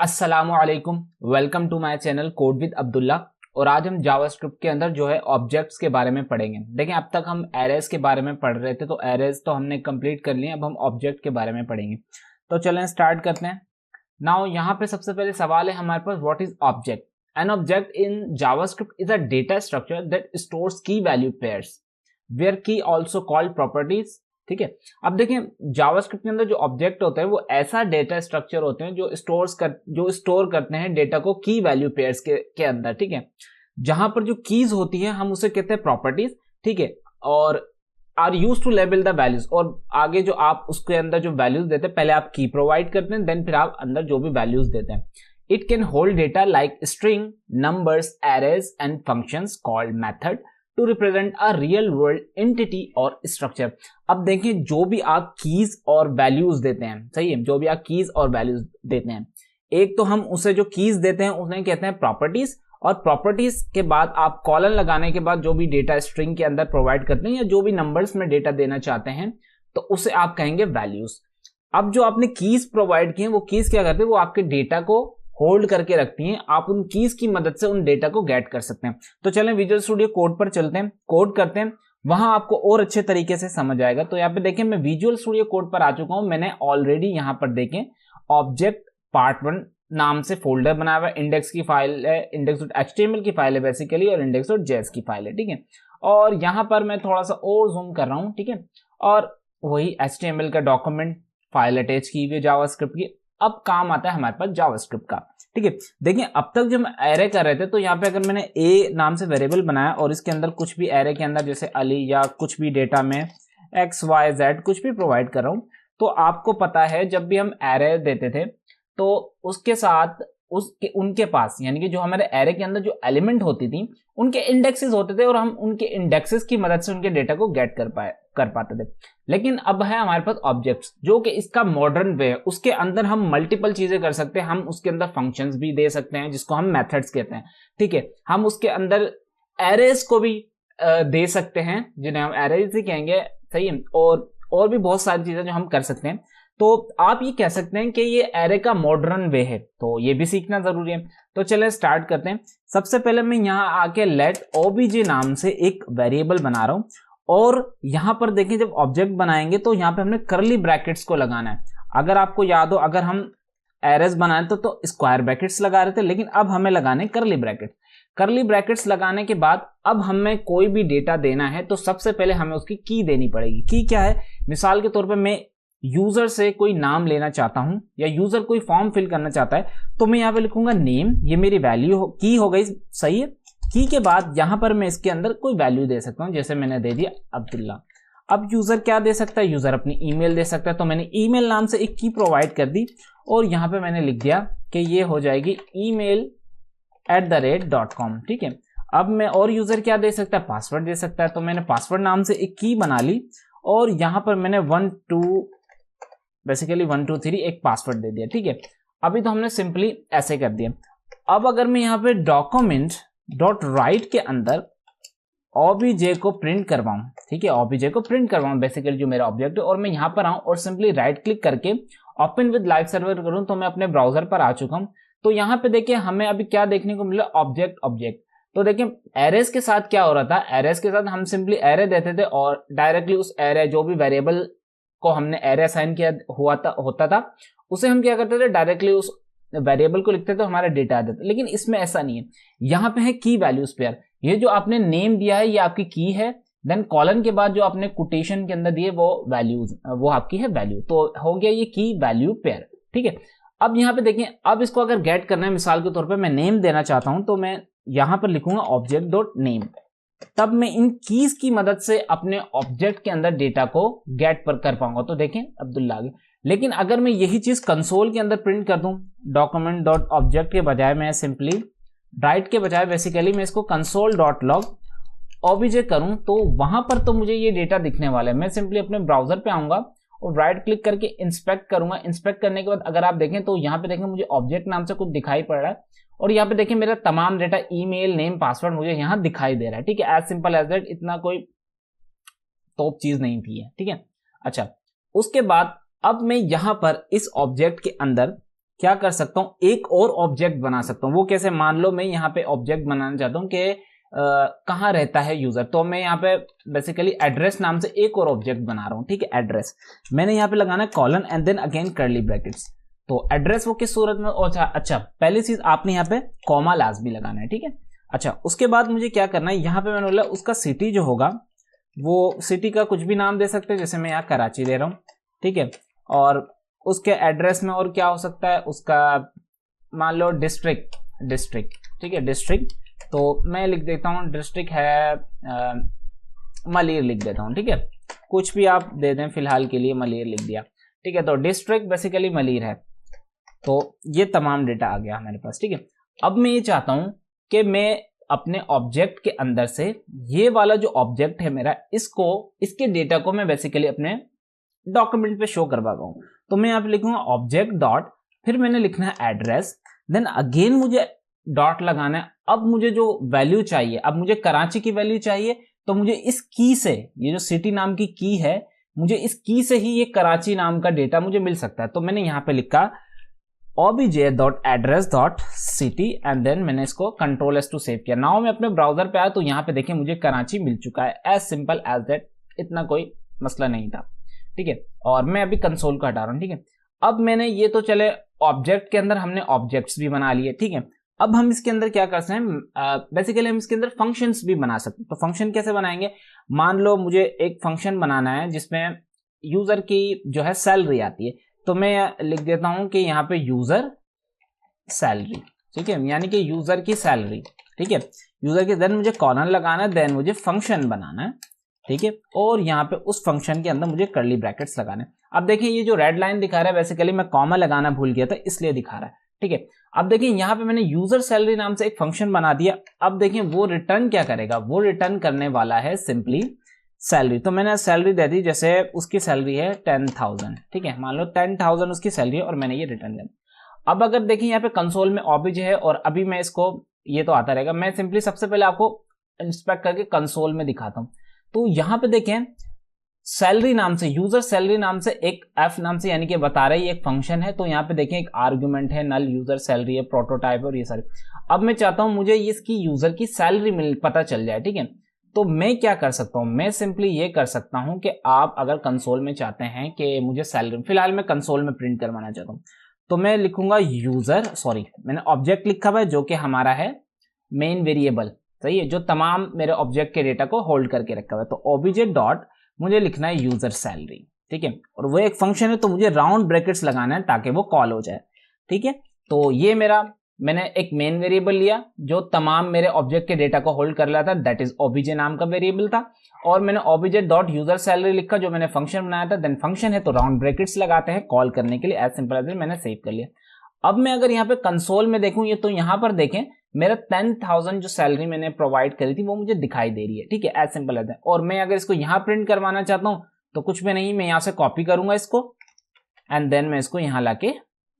अस्सलामुअलैकुम, welcome to my channel code with Abdullah. और आज हम जावास्क्रिप्ट के अंदर जो है ऑब्जेक्ट्स के बारे में पढ़ेंगे। देखिए, अब तक हम एरेज के बारे में पढ़ रहे थे, तो एरेज तो हमने कंप्लीट कर लिए। अब हम ऑब्जेक्ट के बारे में पढ़ेंगे। तो चलें स्टार्ट करते हैं। नाउ यहाँ पे सबसे पहले सवाल है हमारे पास, what is object? An object in JavaScript is a data structure that stores key value pairs where key also called properties. ठीक है, अब देखें जावास्क्रिप्ट के अंदर जो ऑब्जेक्ट होते हैं वो ऐसा डेटा स्ट्रक्चर होते हैं जो स्टोर करते हैं डेटा को की वैल्यू पेयर्स के अंदर। ठीक है, जहां पर जो कीज होती है हम उसे कहते हैं प्रॉपर्टीज। ठीक है, और are used to label the values, और आगे जो आप उसके अंदर जो वैल्यूज देते हैं, पहले आप की प्रोवाइड करते हैं, देन फिर आप अंदर जो भी वैल्यूज देते हैं। It can hold data like string, numbers, arrays and functions called method to represent a real world entity और स्ट्रक्चर। अब देखिए, जो भी आप कीज और वैल्यूज देते हैं, सही है, जो भी आप कीज और वैल्यूज देते हैं, एक तो हम उसे जो कीज देते हैं उन्हें कहते हैं प्रॉपर्टीज, और प्रॉपर्टीज के बाद आप कॉलन लगाने के बाद जो भी डेटा स्ट्रिंग के अंदर प्रोवाइड करते हैं या जो भी नंबर्स में डेटा देना चाहते हैं तो उसे आप कहेंगे वैल्यूज। अब जो आपने कीज प्रोवाइड किए हैं वो कीज क्या करते हैं, वो आपके डेटा को होल्ड करके रखती हैं। आप उन कीज की मदद से उन डेटा को गेट कर सकते हैं। तो चलें विजुअल स्टूडियो कोड पर चलते हैं, कोड करते हैं, वहां आपको और अच्छे तरीके से समझ आएगा। तो यहाँ पे देखें, मैं विजुअल स्टूडियो कोड पर आ चुका हूं। मैंने ऑलरेडी यहाँ पर देखें ऑब्जेक्ट पार्ट 1 नाम से फोल्डर बनाया हुआ है। इंडेक्स की फाइल है, index.html की फाइल है बेसिकली, और index.js की फाइल है। ठीक है, और यहाँ पर मैं थोड़ा सा और जूम कर रहा हूँ। ठीक है, और वही HTML का डॉक्यूमेंट फाइल अटैच की हुई है जावास्क्रिप्ट की। अब काम आता है हमारे पास जावास्क्रिप्ट का। ठीक है, देखिए अब तक जब हम एरे कर रहे थे तो यहाँ पे अगर मैंने ए नाम से वेरिएबल बनाया और इसके अंदर कुछ भी एरे के अंदर जैसे अली या कुछ भी डेटा में XYZ कुछ भी प्रोवाइड कर रहा हूँ, तो आपको पता है जब भी हम एरे देते थे तो उसके साथ उनके पास, यानी कि जो हमारे एरे के अंदर जो एलिमेंट होती थी उनके इंडेक्सेस होते थे, और हम उनके इंडेक्सेस की मदद से उनके डेटा को गेट कर पाते थे। लेकिन अब है हमारे पास ऑब्जेक्ट्स, जो कि इसका मॉडर्न वे है। उसके अंदर हम मल्टीपल चीजें कर सकते हैं। हम उसके अंदर फंक्शंस भी दे सकते हैं जिसको हम मेथड्स कहते हैं। ठीक है, हम उसके अंदर एरेज को भी दे सकते हैं जिन्हें हम एरेज ही कहेंगे। सही है, और भी बहुत सारी चीजें जो हम कर सकते हैं। तो आप ये कह सकते हैं कि ये एरे का मॉडर्न वे है, तो ये भी सीखना जरूरी है। तो चले स्टार्ट करते हैं। सबसे पहले मैं यहाँ आके लेट ओबीजे नाम से एक वेरिएबल बना रहा हूं, और यहां पर देखें जब ऑब्जेक्ट बनाएंगे तो यहां पे हमने करली ब्रैकेट्स को लगाना है। अगर आपको याद हो, अगर हम एरेज बनाए तो स्क्वायर ब्रैकेट्स लगा रहे थे, लेकिन अब हमें लगाने करली ब्रैकेट्स। करली ब्रैकेट्स लगाने के बाद अब हमें कोई भी डेटा देना है तो सबसे पहले हमें उसकी की देनी पड़ेगी। की क्या है? मिसाल के तौर पर मैं यूजर से कोई नाम लेना चाहता हूं या यूजर कोई फॉर्म फिल करना चाहता है, तो मैं यहां पे लिखूंगा नेम, ये मेरी वैल्यू की हो गई। सही है, की के बाद यहां पर मैं इसके अंदर कोई वैल्यू दे सकता हूं, जैसे मैंने दे दिया अब्दुल्ला। अब यूजर क्या दे सकता है? यूजर अपनी ईमेल दे सकता है, तो मैंने ईमेल नाम से एक की प्रोवाइड कर दी, और यहां पे मैंने लिख दिया कि ये हो जाएगी email@.com। ठीक है, अब मैं और यूजर क्या दे सकता है? पासवर्ड दे सकता है, तो मैंने पासवर्ड नाम से एक की बना ली, और यहां पर मैंने 1 2 3 एक पासवर्ड दे दिया। ठीक है, अभी तो हमने सिंपली ऐसे कर दिया। अब अगर मैं यहाँ पे document.write के अंदर obj को प्रिंट करवाऊं, ठीक है, obj को प्रिंट करवाऊं बेसिकली जो मेरा ऑब्जेक्ट है, और मैं यहां पर आऊं और सिंपली राइट क्लिक करके ओपन विद लाइव सर्वर करूं, तो मैं अपने ब्राउजर पर आ चुका हूं। तो यहां पे देखिए हमें अभी क्या देखने को मिला? ऑब्जेक्ट। तो देखिए एरेज के साथ क्या हो रहा था? एरेज के साथ हम सिंपली एरे देते थे और डायरेक्टली उस एरे, जो भी वेरिएबल को हमने एरे असाइन किया होता था, उसे हम क्या करते थे? डायरेक्टली उस वेरिएबल को लिखते थे, हमारा डेटा आ जाता। लेकिन इसमें ऐसा नहीं है। यहाँ पे है की वैल्यूज पेयर। ये जो आपने नेम दिया है ये आपकी की है, देन कॉलन के बाद जो आपने कोटेशन के अंदर दिए वो वैल्यूज, वो आपकी है वैल्यू। तो हो गया ये की वैल्यू पेयर। ठीक है, अब यहाँ पे देखें, अब इसको अगर गेट करना है, मिसाल के तौर पर मैं नेम देना चाहता हूं, तो मैं यहां पर लिखूंगा ऑब्जेक्ट.नेम। तब मैं इन कीज की मदद से अपने ऑब्जेक्ट के अंदर डेटा को गेट कर पाऊंगा। तो देखें अब्दुल्ला आ गया। लेकिन अगर मैं यही चीज कंसोल के अंदर प्रिंट कर दूं, document.object के बजाय मैं सिंपली राइट के बजाय बेसिकली मैं इसको console.log obj करूं, तो वहां पर तो मुझे ये डेटा दिखने वाला है। मैं सिंपली अपने ब्राउजर पे आऊंगा और राइट क्लिक करके इंस्पेक्ट करूंगा। इंस्पेक्ट करने के बाद अगर आप देखें तो यहाँ पे देखें मुझे ऑब्जेक्ट नाम से कुछ दिखाई पड़ रहा है, और यहाँ पे देखिए मेरा तमाम डेटा, ईमेल, नेम, पासवर्ड मुझे यहाँ दिखाई दे रहा है। ठीक है, एज सिंपल एज दैट, इतना कोई टॉप चीज नहीं थी है। ठीक है, अच्छा, उसके बाद अब मैं यहां पर इस ऑब्जेक्ट के अंदर क्या कर सकता हूँ, एक और ऑब्जेक्ट बना सकता हूँ। वो कैसे, मान लो मैं यहाँ पे ऑब्जेक्ट बनाना चाहता हूँ कि कहाँ रहता है यूजर, तो मैं यहाँ पे बेसिकली एड्रेस नाम से एक और ऑब्जेक्ट बना रहा हूँ, ठीक है। एड्रेस मैंने यहाँ पे लगाना है colon and then again curly brackets. तो एड्रेस वो किस सूरत में, अच्छा पहली चीज आपने यहाँ पे कॉमा लाजमी लगाना है, ठीक है। अच्छा उसके बाद मुझे क्या करना है, यहाँ पे मैंने बोला उसका सिटी जो होगा वो सिटी का कुछ भी नाम दे सकते हैं, जैसे मैं यहाँ कराची दे रहा हूँ, ठीक है। और उसके एड्रेस में और क्या हो सकता है, उसका मान लो डिस्ट्रिक्ट, ठीक है, डिस्ट्रिक्ट। तो मैं लिख देता हूँ डिस्ट्रिक्ट है मलिर लिख देता हूँ, ठीक है। कुछ भी आप दे दें फिलहाल के लिए, मलिर लिख दिया, ठीक है। तो डिस्ट्रिक्ट बेसिकली मलिर है। तो ये तमाम डेटा आ गया हमारे पास, ठीक है। अब मैं ये चाहता हूं कि मैं अपने ऑब्जेक्ट के अंदर से ये वाला जो ऑब्जेक्ट है मेरा, इसके डेटा को मैं बेसिकली अपने डॉक्यूमेंट पे शो करवा पाऊं। तो मैं यहाँ पे लिखूंगा ऑब्जेक्ट डॉट, फिर मैंने लिखना है एड्रेस, देन अगेन मुझे डॉट लगाना है। अब मुझे जो वैल्यू चाहिए, अब मुझे कराची की वैल्यू चाहिए, तो मुझे इस की से, ये जो सिटी नाम की की है, मुझे इस की से ही ये कराची नाम का डेटा मुझे मिल सकता है। तो मैंने यहाँ पे लिखा obj.address.city एंड देन मैंने इसको कंट्रोल एस टू सेव किया। नाउ मैं अपने ब्राउजर पे आया तो यहाँ पे देखें मुझे कराची मिल चुका है, एज सिंपल एज दैट, इतना कोई मसला नहीं था, ठीक है। और मैं अभी कंसोल को हटा रहा हूँ, ठीक है। अब मैंने ये तो चले ऑब्जेक्ट के अंदर हमने ऑब्जेक्ट्स भी बना लिए, ठीक है। अब हम इसके अंदर क्या कर सकते हैं, बेसिकली हम इसके अंदर फंक्शंस भी बना सकते हैं। तो फंक्शन कैसे बनाएंगे, मान लो मुझे एक फंक्शन बनाना है जिसमें यूजर की जो है सैलरी आती है, तो मैं लिख देता हूं कि यहाँ पे यूजर सैलरी, ठीक है, यानी कि यूजर की सैलरी, ठीक है, यूजर की। देन मुझे कॉलन लगाना है, देन मुझे फंक्शन बनाना है, ठीक है। और यहाँ पे उस फंक्शन के अंदर मुझे कर्ली ब्रैकेट्स लगाने। अब देखिए ये जो रेड लाइन दिखा रहा है बेसिकली मैं कॉमा लगाना भूल गया था इसलिए दिखा रहा है, ठीक है। अब देखिए यहाँ पे मैंने यूजर सैलरी नाम से एक फंक्शन बना दिया। अब देखिए वो रिटर्न क्या करेगा, वो रिटर्न करने वाला है सिंपली सैलरी। तो मैंने सैलरी दे दी, जैसे उसकी सैलरी है 10,000, ठीक है, मान लो 10,000 उसकी सैलरी है और मैंने ये रिटर्न कर। अब अगर देखिए यहाँ पे कंसोल में ऑब्ज है और अभी मैं इसको, ये तो आता रहेगा, मैं सिंपली सबसे पहले आपको इंस्पेक्ट करके कंसोल में दिखाता हूँ। तो यहाँ पे देखें सैलरी नाम से, यूजर सैलरी नाम से एक एफ नाम से, यानी कि बता रही एक फंक्शन है। तो यहाँ पे देखें एक आर्ग्यूमेंट है, नल यूजर सैलरी है, प्रोटोटाइप और ये सारे। अब मैं चाहता हूं मुझे इसकी यूजर की सैलरी पता चल जाए, ठीक है। तो मैं क्या कर सकता हूं, मैं सिंपली ये कर सकता हूं कि आप अगर कंसोल में चाहते हैं कि मुझे सैलरी, फिलहाल मैं कंसोल में प्रिंट करवाना चाहता हूं, तो मैं लिखूंगा यूजर, सॉरी मैंने ऑब्जेक्ट लिखा हुआ है जो कि हमारा है मेन वेरिएबल, सही है, जो तमाम मेरे ऑब्जेक्ट के डेटा को होल्ड करके रखा हुआ है। तो ऑब्जेक्ट डॉट मुझे लिखना है यूजर सैलरी, ठीक है। और वो एक फंक्शन है तो मुझे राउंड ब्रैकेट्स लगाना है ताकि वो कॉल हो जाए, ठीक है। तो ये मेरा, मैंने एक मेन वेरिएबल लिया जो तमाम मेरे ऑब्जेक्ट के डेटा को होल्ड कर रहा था, दैट इज ओबीजे नाम का वेरिएबल था। और मैंने ओबीजे डॉट यूजर सैलरी लिखा जो मैंने फंक्शन बनाया था। देन फंक्शन है तो राउंड ब्रैकेट्स लगाते हैं कॉल करने के लिए, एज सिंपल एज मैंने सेव कर लिया। अब मैं अगर यहाँ पे कंसोल में देखूं ये, तो यहाँ पर देखें मेरा 10,000 जो सैलरी मैंने प्रोवाइड करी थी वो मुझे दिखाई दे रही है, ठीक है, एज सिंपल एज। और मैं अगर इसको यहाँ प्रिंट करवाना चाहता हूँ तो कुछ भी नहीं, मैं यहाँ से कॉपी करूंगा इसको एंड देन मैं इसको यहाँ लाके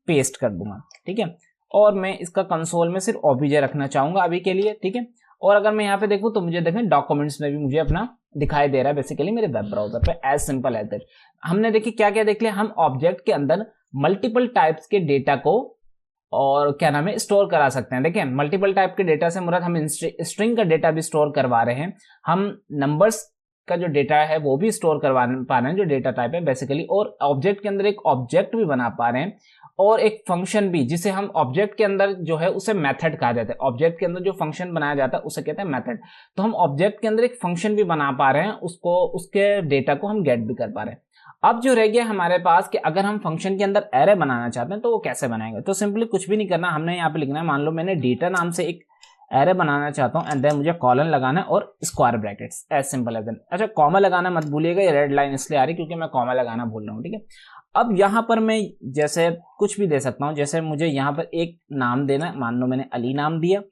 पेस्ट कर दूंगा, ठीक है। और मैं इसका कंसोल में सिर्फ ओबीजे रखना चाहूंगा अभी के लिए, ठीक है। और अगर मैं यहाँ पे देखूं तो मुझे देखें डॉक्यूमेंट्स में भी मुझे अपना दिखाई दे रहा है बेसिकली मेरे वेब ब्राउजर पे, एज सिंपल एज दैट। हमने देखिए क्या क्या देख लिया, हम ऑब्जेक्ट के अंदर मल्टीपल टाइप्स के डेटा को और क्या नाम है स्टोर करा सकते हैं। देखिए मल्टीपल टाइप के डेटा से मुराद हम स्ट्रिंग का डेटा भी स्टोर करवा रहे हैं, हम नंबर्स का जो डेटा है वो भी स्टोर करवा पा रहे हैं जो डेटा टाइप है बेसिकली, और ऑब्जेक्ट के अंदर एक ऑब्जेक्ट भी बना पा रहे हैं और एक फंक्शन भी, जिसे हम ऑब्जेक्ट के अंदर जो है उसे मेथड कहा जाता है। ऑब्जेक्ट के अंदर जो फंक्शन बनाया जाता है उसे कहते हैं मेथड। तो हम ऑब्जेक्ट के अंदर एक फंक्शन भी बना पा रहे हैं, उसको, उसके डेटा को हम गेट भी कर पा रहे हैं। अब जो रह गया हमारे पास कि अगर हम फंक्शन के अंदर एरे बनाना चाहते हैं तो वो कैसे बनाएंगे। तो सिंपली कुछ भी नहीं करना, हमने यहाँ पे लिखना है, मान लो मैंने डेटा नाम से एक एरे बनाना चाहता हूँ एंड देन मुझे कॉलन लगाना है और square brackets, as simple as. अच्छा कॉमा लगाना मत भूलिएगा, ये रेड लाइन इसलिए आ रही क्योंकि मैं कॉमा लगाना भूल रहा हूँ, ठीक है। अब यहाँ पर मैं जैसे कुछ भी दे सकता हूँ, जैसे मुझे यहाँ पर एक नाम देना है, मान लो मैंने अली नाम दिया,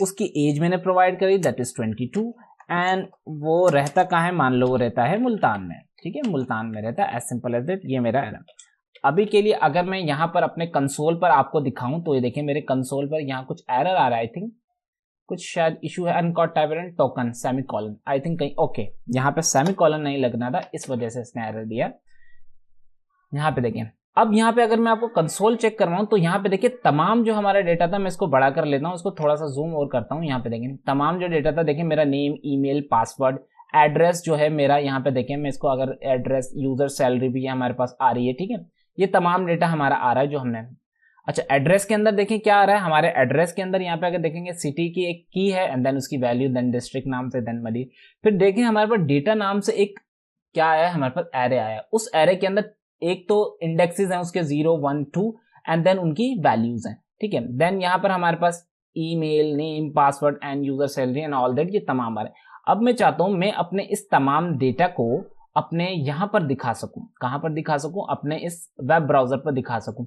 उसकी एज मैंने प्रोवाइड करी दैट इज 22 एंड वो रहता कहाँ है, मान लो वो रहता है मुल्तान में, ठीक है, मुल्तान में रहता है, एज सिंपल एज दैट। ये मेरा एरर अभी के लिए अगर मैं यहाँ पर अपने कंसोल पर आपको दिखाऊं तो ये देखिए मेरे कंसोल पर यहाँ कुछ एरर आ रहा है, आई थिंक कुछ शायद इशू है, uncaught type error token semicolon, I think कहीं ओके यहाँ पे सेमीकोलन नहीं लगना था इस वजह से इसने एरर दिया। यहाँ पे देखें अब यहाँ पे अगर मैं आपको कंसोल चेक करवाऊँ तो यहाँ पे देखिए तमाम जो हमारा डेटा था, मैं इसको बड़ा कर लेता हूँ, इसको थोड़ा सा जूम और करता हूँ। यहाँ पे देखिए तमाम जो डेटा था, देखिए मेरा नेम, ईमेल, पासवर्ड, एड्रेस जो है मेरा, यहाँ पे देखिए मैं इसको अगर एड्रेस, यूजर, सैलरी भी हमारे पास आ रही है, ठीक है, ये तमाम डेटा हमारा आ रहा है जो हमने। अच्छा, एड्रेस के अंदर देखिए क्या आ रहा है हमारे एड्रेस के अंदर, यहाँ पे अगर देखेंगे सिटी की एक की है एंड देन उसकी वैल्यू, देन डिस्ट्रिक्ट नाम से, देन मदी। फिर देखें हमारे पास डेटा नाम से एक क्या आया है, हमारे पास एरे आया है। उस एरे के अंदर एक तो इंडेक्सेस हैं उसके 0, 1, 2 एंड देन उनकी वैल्यूज हैं, ठीक है। देन यहाँ पर हमारे पास email, name, password and user salary and all that, ये तमाम आ रहे हैं। अब मैं चाहता हूं मैं अपने इस तमाम डेटा को अपने यहां पर दिखा सकूं। कहां पर दिखा सकूं? अपने इस वेब ब्राउजर पर दिखा सकूं।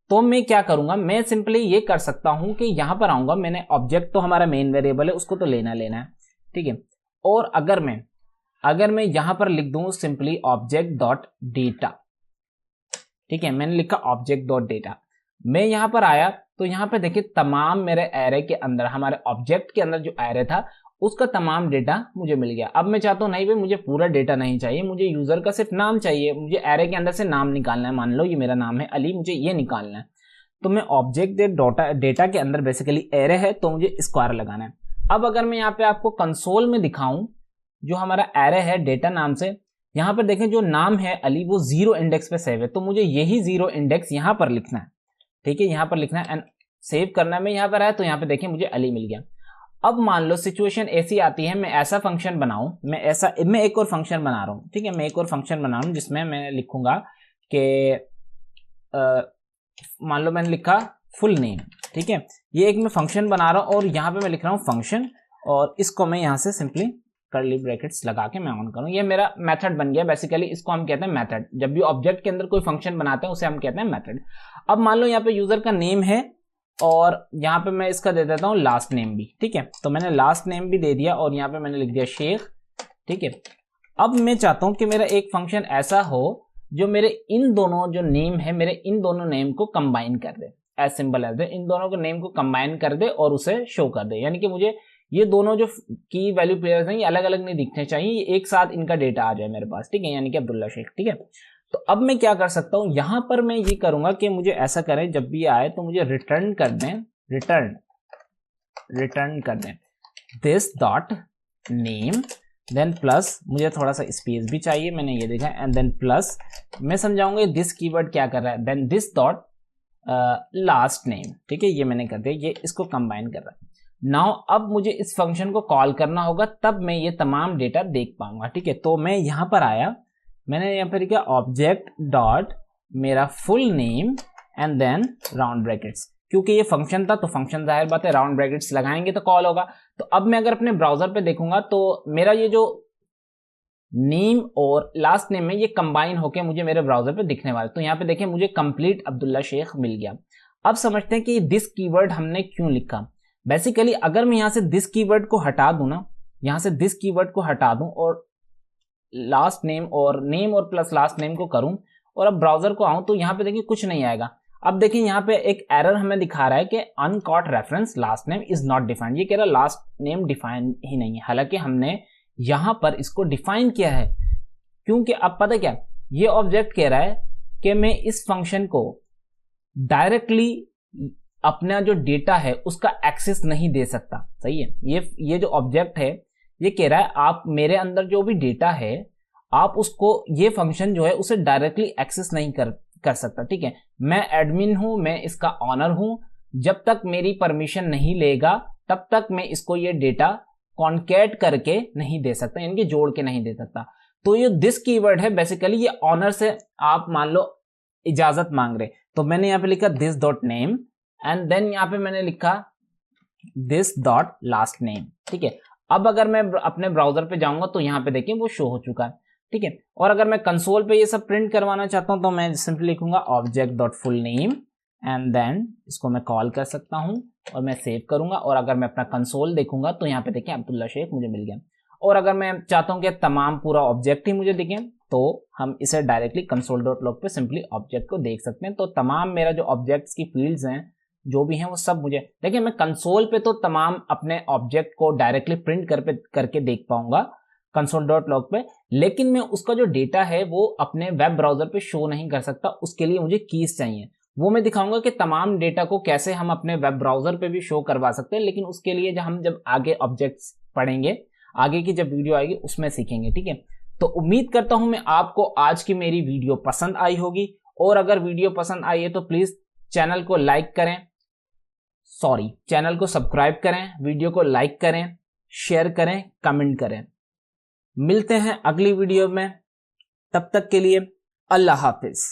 तो मैं क्या करूंगा, मैं सिंपली ये कर सकता हूं कि यहां पर आऊंगा, मैंने ऑब्जेक्ट तो हमारा मेन वेरिएबल है, उसको तो लेना है, ठीक है। और अगर मैं यहां पर लिख दूं सिंपली ऑब्जेक्ट डॉट डेटा, ठीक है, मैंने लिखा ऑब्जेक्ट डॉट डेटा। मैं यहां पर आया तो यहां पे देखिए तमाम मेरे एरे के अंदर, हमारे ऑब्जेक्ट के अंदर जो एरे था उसका तमाम डेटा मुझे मिल गया। अब मैं चाहता हूं नहीं भाई मुझे पूरा डेटा नहीं चाहिए, मुझे यूजर का सिर्फ नाम चाहिए, मुझे एरे के अंदर से नाम निकालना है। मान लो ये मेरा नाम है अली, मुझे ये निकालना है। तो मैं ऑब्जेक्ट डेटा के अंदर बेसिकली एरे है तो मुझे स्क्वायर लगाना है। अब अगर मैं यहाँ पे आपको कंसोल में दिखाऊं, जो हमारा एरे है डेटा नाम से, यहां पर देखें जो नाम है अली वो 0 इंडेक्स पे सेव है, तो मुझे यही 0 इंडेक्स यहां पर लिखना है, ठीक है, यहां पर लिखना है एंड सेव करना है। मैं यहां पर आया तो यहां पे देखिए मुझे अली मिल गया। अब मान लो सिचुएशन ऐसी आती है, मैं ऐसा फंक्शन बनाऊं, मैं एक और फंक्शन बना रहा हूं, ठीक है, मैं एक और फंक्शन बना रहा हूं जिसमें मैं लिखूंगा कि मान लो मैंने लिखा फुल नेम, ठीक है, ये एक मैं फंक्शन बना रहा हूं और यहां पे मैं लिख रहा हूं फंक्शन, और इसको मैं यहां से सिंपली कर्ली ब्रैकेट्स लगा के मैं ऑन करूं, ये मेरा मेथड बन गया। बेसिकली इसको हम कहते हैं मेथड। जब भी ऑब्जेक्ट के अंदर कोई फंक्शन बनाते हैं उसे हम कहते हैं मेथड। अब मान लो यहाँ पे यूजर का नेम है और यहाँ पे मैं इसका दे देता हूँ लास्ट नेम भी, ठीक है, तो मैंने लास्ट नेम भी दे दिया और यहाँ पे मैंने लिख दिया शेख, ठीक है। अब मैं चाहता हूं कि मेरा एक फंक्शन ऐसा हो जो मेरे इन दोनों जो नेम है, मेरे इन दोनों नेम को कंबाइन कर दे, एज सिंपल एज, इन दोनों को नेम को कंबाइन कर दे और उसे शो कर दे। यानी कि मुझे ये दोनों जो की वैल्यू पेयर्स हैं ये अलग अलग नहीं दिखने चाहिए, ये एक साथ इनका डेटा आ जाए मेरे पास, ठीक है, यानी कि अब्दुल्ला शेख, ठीक है। तो अब मैं क्या कर सकता हूं, यहां पर मैं ये करूंगा कि मुझे ऐसा करें जब भी आए तो मुझे रिटर्न कर दें this dot name, then plus, मुझे थोड़ा सा स्पेस भी चाहिए, मैंने ये देखा, एंड देन प्लस, मैं समझाऊंगा दिस कीवर्ड क्या कर रहा है, then this dot last name, ठीक है, ये मैंने कर दिया, ये इसको कंबाइन कर रहा है। नाउ अब मुझे इस फंक्शन को कॉल करना होगा, तब मैं ये तमाम डेटा देख पाऊंगा, ठीक है। तो मैं यहां पर आया, मैंने यहां पर लिखा ऑब्जेक्ट डॉट मेरा full name and then round brackets, क्योंकि ये फंक्शन था तो फंक्शन जाहिर बात है राउंड ब्रैकेट्स लगाएंगे तो कॉल होगा। तो अब मैं अगर अपने ब्राउजर पे देखूंगा तो मेरा ये जो नेम और लास्ट नेम है ये कंबाइन होके मुझे मेरे ब्राउजर पे दिखने वाला। तो यहाँ पे देखिए मुझे कंप्लीट अब्दुल्ला शेख मिल गया। अब समझते हैं कि दिस कीवर्ड हमने क्यों लिखा। बेसिकली अगर मैं यहाँ से दिस कीवर्ड को हटा दूं ना, यहाँ से दिस कीवर्ड को हटा दूं और लास्ट नेम और प्लस लास्ट नेम को करूं और अब ब्राउजर को आऊं तो यहाँ पे देखिए कुछ नहीं आएगा। अब देखिए यहाँ पे एक एरर हमें दिखा रहा है कि uncaught reference last name is not defined. ये कह रहा है लास्ट नेम डिफाइन ही नहीं है, हालांकि हमने यहां पर इसको डिफाइन किया है। क्योंकि अब पता क्या, ये ऑब्जेक्ट कह रहा है कि मैं इस फंक्शन को डायरेक्टली अपना जो डेटा है उसका एक्सेस नहीं दे सकता। सही है, ये जो ऑब्जेक्ट है ये कह रहा है आप मेरे अंदर जो भी डेटा है आप उसको, ये फंक्शन जो है उसे डायरेक्टली एक्सेस नहीं कर सकता। ठीक है, मैं एडमिन हूं, मैं इसका ऑनर हूं, जब तक मेरी परमिशन नहीं लेगा तब तक मैं इसको ये डेटा कॉन्कैट करके नहीं दे सकता, यानी कि जोड़ के नहीं दे सकता। तो ये दिस कीवर्ड है, बेसिकली ये ऑनर से आप मान लो इजाजत मांग रहे। तो मैंने यहां पे लिखा this dot name and then यहां पे मैंने लिखा दिस डॉट लास्ट नेम। ठीक है, अब अगर मैं अपने ब्राउजर पे जाऊंगा तो यहां पे देखिए वो शो हो चुका है। ठीक है, और अगर मैं कंसोल पे ये सब प्रिंट करवाना चाहता हूं तो मैं सिंपली लिखूंगा object dot full name and then इसको मैं कॉल कर सकता हूं और मैं सेव करूंगा। और अगर मैं अपना कंसोल देखूंगा तो यहाँ पे देखें अब्दुल्ला शेख मुझे मिल गया। और अगर मैं चाहता हूं कि तमाम पूरा ऑब्जेक्ट ही मुझे दिखे तो हम इसे डायरेक्टली कंसोल डॉट लॉग पे सिंपली ऑब्जेक्ट को देख सकते हैं। तो तमाम मेरा जो ऑब्जेक्ट्स की फील्ड्स हैं जो भी हैं वो सब मुझे देखिए, मैं कंसोल पे तो तमाम अपने ऑब्जेक्ट को डायरेक्टली प्रिंट करके देख पाऊंगा। console.log पे, लेकिन मैं उसका जो डेटा है वो अपने वेब ब्राउजर पे शो नहीं कर सकता। उसके लिए मुझे कीज चाहिए। वो मैं दिखाऊंगा कि तमाम डेटा को कैसे हम अपने वेब ब्राउजर पे भी शो करवा सकते हैं, लेकिन उसके लिए जब आगे ऑब्जेक्ट्स पढ़ेंगे, आगे की जब वीडियो आएगी उसमें सीखेंगे, ठीक है। तो उम्मीद करता हूं मैं आपको आज की मेरी वीडियो पसंद आई होगी, और अगर वीडियो पसंद आई है तो प्लीज चैनल को सब्सक्राइब करें, वीडियो को लाइक करें, शेयर करें, कमेंट करें। मिलते हैं अगली वीडियो में, तब तक के लिए अल्लाह हाफिज।